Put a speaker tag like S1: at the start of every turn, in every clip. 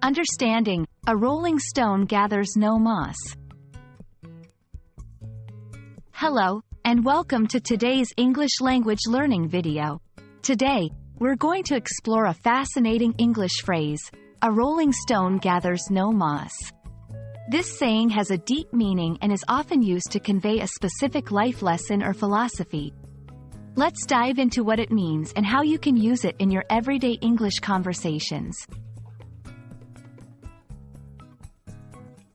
S1: Understanding, a rolling stone gathers no moss. Hello, and welcome to today's English language learning video. Today, we're going to explore a fascinating English phrase, a rolling stone gathers no moss. This saying has a deep meaning and is often used to convey a specific life lesson or philosophy. Let's dive into what it means and how you can use it in your everyday English conversations.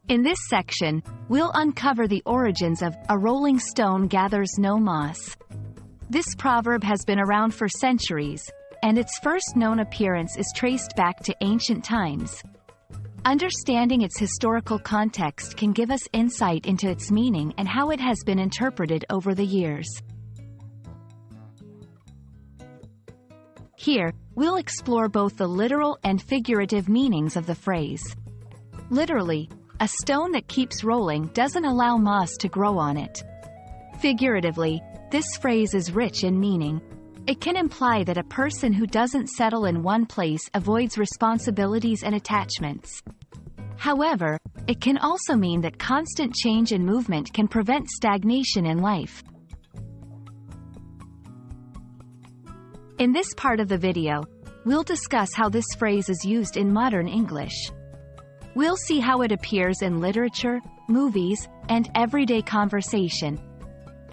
S1: In this section, we'll uncover the origins of "a rolling stone gathers no moss." This proverb has been around for centuries, and its first known appearance is traced back to ancient times. Understanding its historical context can give us insight into its meaning and how it has been interpreted over the years. Here, we'll explore both the literal and figurative meanings of the phrase. Literally, a stone that keeps rolling doesn't allow moss to grow on it. Figuratively, this phrase is rich in meaning. It can imply that a person who doesn't settle in one place avoids responsibilities and attachments. However, it can also mean that constant change and movement can prevent stagnation in life. In this part of the video, we'll discuss how this phrase is used in modern English. We'll see how it appears in literature, movies, and everyday conversation.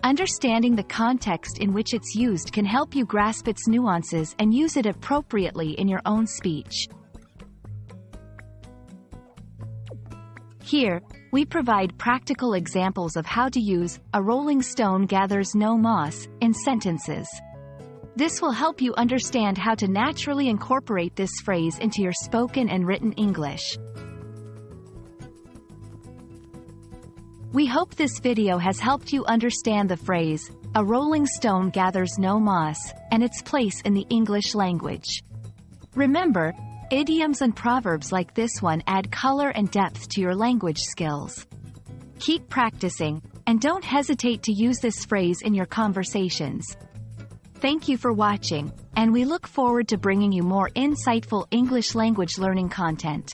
S1: Understanding the context in which it's used can help you grasp its nuances and use it appropriately in your own speech. Here, we provide practical examples of how to use "a rolling stone gathers no moss" in sentences. This will help you understand how to naturally incorporate this phrase into your spoken and written English. We hope this video has helped you understand the phrase, "a rolling stone gathers no moss," and its place in the English language. Remember, idioms and proverbs like this one add color and depth to your language skills. Keep practicing, and don't hesitate to use this phrase in your conversations. Thank you for watching, and we look forward to bringing you more insightful English language learning content.